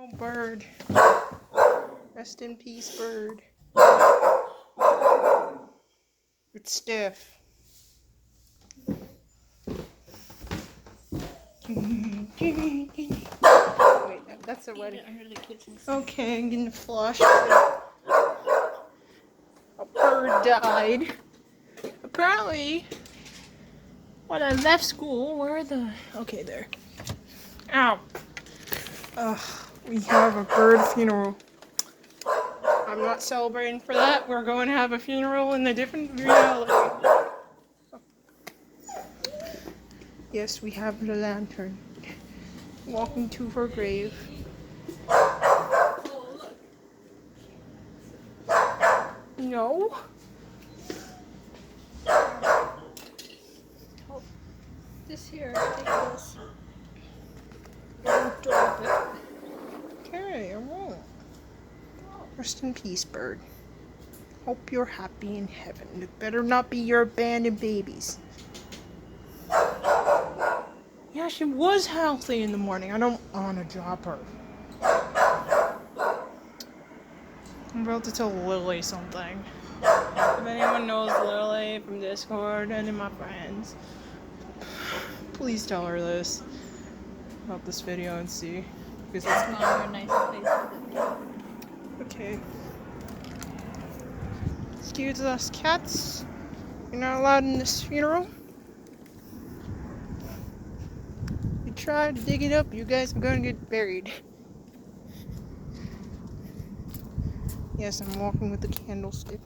Oh, bird. Rest in peace, bird. It's stiff. Wait, that's a wedding. Under the kitchen. Okay, I'm getting flushed. A bird died. Apparently, when I left school, where are the... Okay, there. Ow. We have a bird funeral. I'm not celebrating for that. We're going to have a funeral in a different reality. Yes, we have the lantern. Walking to her grave. No. Oh, this here, take this. Don't drop it. Okay, I won't. Rest in peace, bird. Hope you're happy in heaven. It better not be your abandoned babies. Yeah, she was healthy in the morning. I don't want to drop her. I'm about to tell Lily something. If anyone knows Lily from Discord, any of my friends, please tell her this about this video and see. Because it's Mom, you're a nice place. okay. Excuse us, cats. You're not allowed in this funeral. You try to dig it up, you guys are gonna get buried. Yes, I'm walking with a candlestick.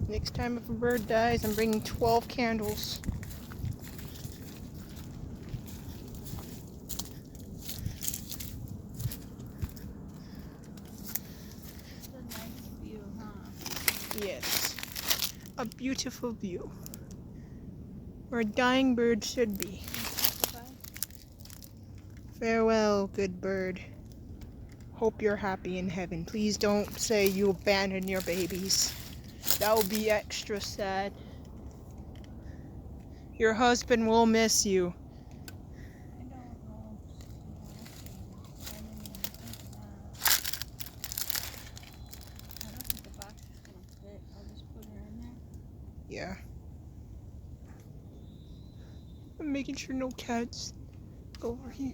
Next time if a bird dies, I'm bringing 12 candles. It's a nice view, huh? Yes, a beautiful view. Where a dying bird should be. Farewell, good bird. Hope you're happy in heaven. Please don't say you abandoned your babies. That will be extra sad. Your husband will miss you. I don't know. I don't think the box is gonna fit. I'll just put her in there. Yeah. I'm making sure no cats go over here.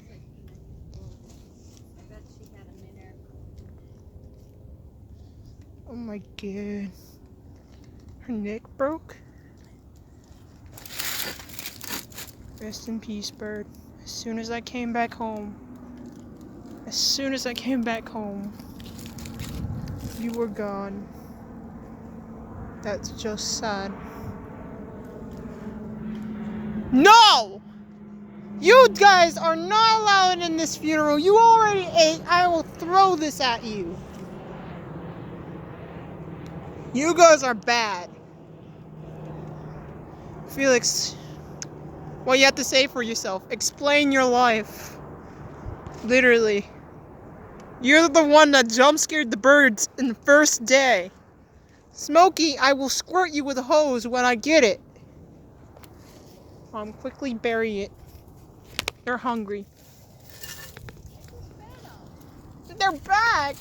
I bet she had a minute. Oh my god. Her neck broke? Rest in peace, bird. As soon as I came back home, you were gone. That's just sad. No! You guys are not allowed in this funeral. You already ate. I will throw this at you. You guys are bad. Felix, what you have to say for yourself? Explain your life. Literally. You're the one that jump scared the birds in the first day. Smokey, I will squirt you with a hose when I get it. Quickly bury it. They're hungry. They're back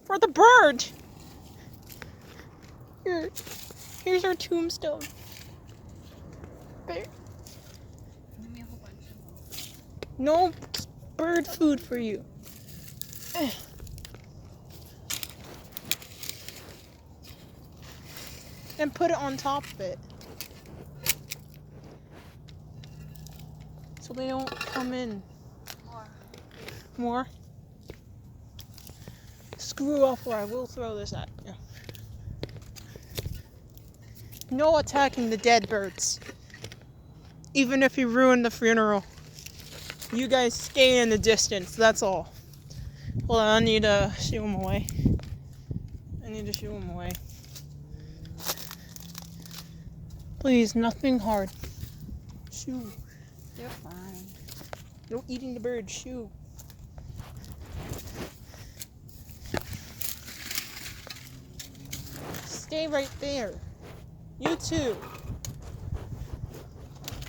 for the bird. Here's our tombstone. Give me a whole bunch of them. No bird food for you. And put it on top of it. So they don't come in. More? Screw off or I will throw this at you. No attacking the dead birds. Even if you ruin the funeral. You guys stay in the distance, that's all. Hold on, I need to shoo them away. Please, nothing hard. Shoo. They're fine. No eating the bird, shoo. Stay right there. You too.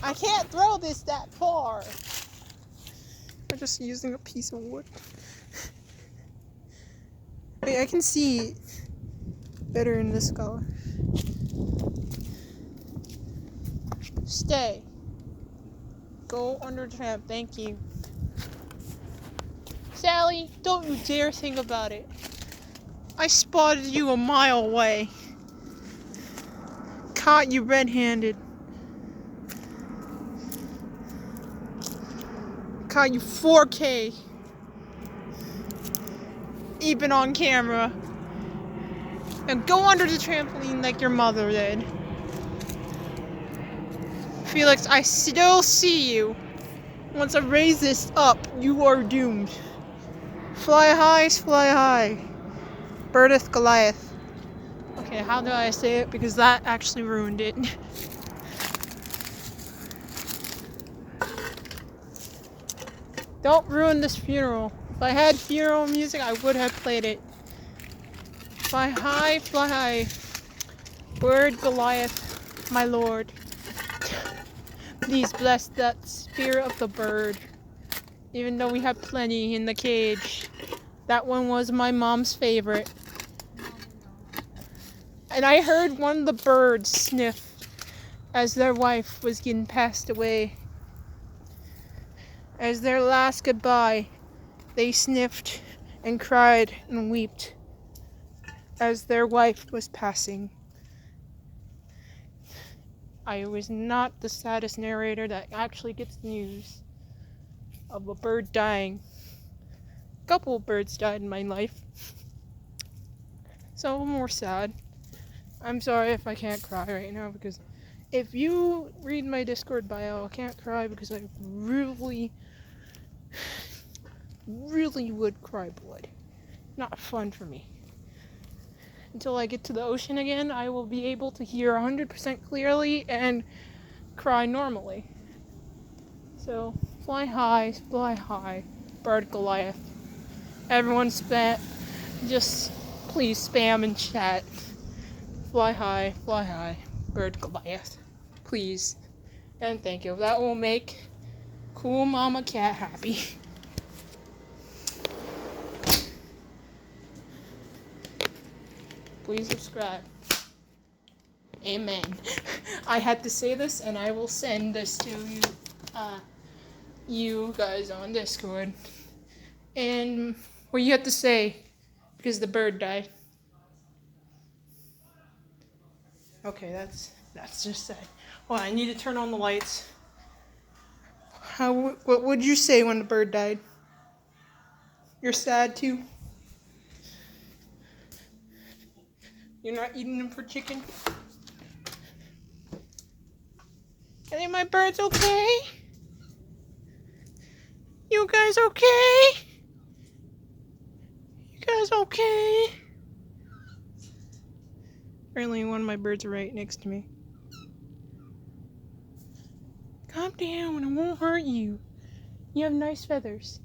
I can't throw this that far. just using a piece of wood. Wait, I can see better in this color. Stay. Go under the tramp. Thank you. Sally, don't you dare think about it. I spotted you a mile away. Caught you red-handed. Caught you 4K. Even on camera. And go under the trampoline like your mother did. Felix, I still see you. Once I raise this up, you are doomed. Fly high, fly high. Birdeth Goliath. Okay, how do I say it? Because that actually ruined it. Don't ruin this funeral. If I had funeral music, I would have played it. Fly high, bird Goliath, my lord. Please bless that spirit of the bird. Even though we have plenty in the cage. That one was my mom's favorite. And I heard one of the birds sniff as their wife was getting passed away. As their last goodbye, they sniffed and cried and wept as their wife was passing. I was not the saddest narrator that actually gets news of a bird dying. A couple of birds died in my life. Some of them were sad. I'm sorry if I can't cry right now, because if you read my Discord bio, I can't cry because I really would cry blood. Not fun for me. Until I get to the ocean again, I will be able to hear 100% clearly and cry normally. So, fly high, bird Goliath. Everyone just please spam and chat. Fly high, bird Goliath. Please. And thank you. That will make Cool Mama Cat happy. Please subscribe. Amen. I had to say this, and I will send this to you, you guys on Discord. And what you have to say, because the bird died. Okay, that's just sad. Well, I need to turn on the lights. What would you say when the bird died? You're sad too? You're not eating them for chicken? Are my birds okay? You guys okay? You guys okay? Apparently one of my birds are right next to me. Calm down, it won't hurt you. You have nice feathers.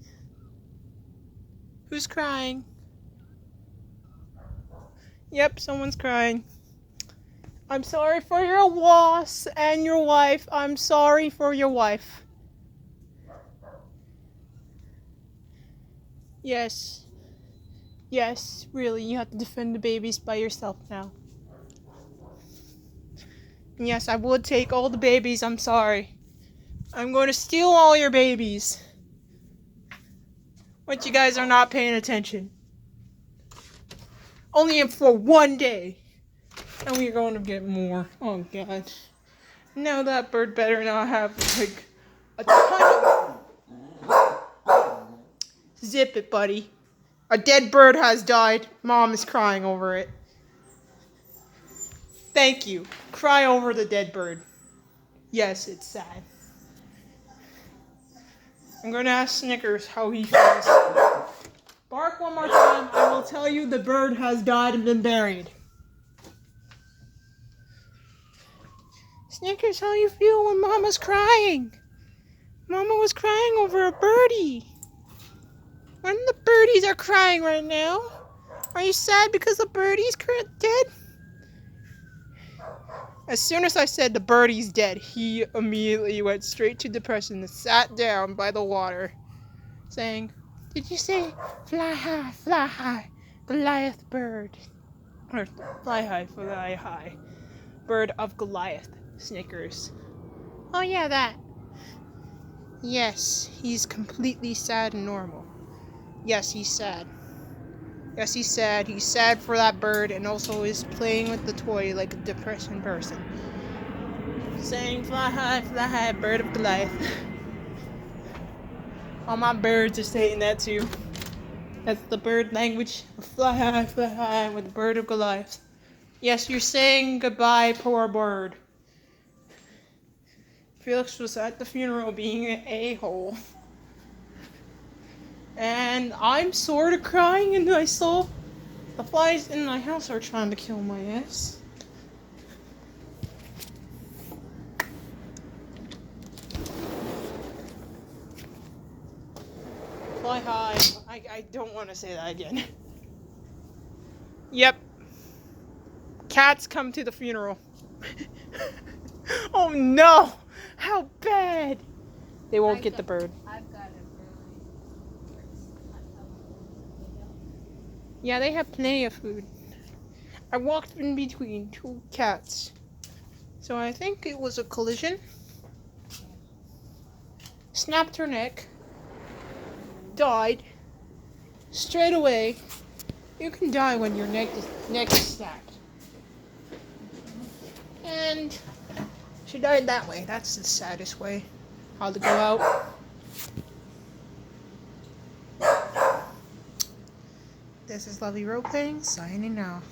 Who's crying? Yep, someone's crying. I'm sorry for your loss and your wife. I'm sorry for your wife. Yes. Yes, really, you have to defend the babies by yourself now. Yes, I would take all the babies, I'm sorry. I'm going to steal all your babies. But you guys are not paying attention. Only for one day. And we're going to get more. Oh, God. Now that bird better not have, like, a ton of... Zip it, buddy. A dead bird has died. Mom is crying over it. Thank you. Cry over the dead bird. Yes, it's sad. I'm going to ask Snickers how he feels. Bark one more time. I will tell you the bird has died and been buried. Snickers, how you feel when Mama's crying? Mama was crying over a birdie. When the birdies are crying right now. Are you sad because the birdie's dead? As soon as I said the birdie's dead, he immediately went straight to depression and sat down by the water. saying, "Did you say fly high, Goliath bird?" Or fly high, bird of Goliath, Snickers. Oh yeah, that. Yes, he's completely sad and normal. Yes, he's sad. Yes, he's sad. He's sad for that bird and also is playing with the toy like a depressing person. Saying, fly high, bird of Goliath. All my birds are saying that too. That's the bird language. Fly high with the bird of Goliath. Yes, you're saying goodbye, poor bird. Felix was at the funeral being an a-hole. And I'm sort of crying, and I saw the flies in my house are trying to kill my ass. Fly high. I don't want to say that again. Yep. Cats come to the funeral. Oh no! How bad! They won't get the bird. I've got it really. Yeah, they have plenty of food. I walked in between two cats. So I think it was a collision. Snapped her neck. Died. Straight away. You can die when your neck is snapped. And she died that way. That's the saddest way how to go out. This is Lovely Role Playing, signing off.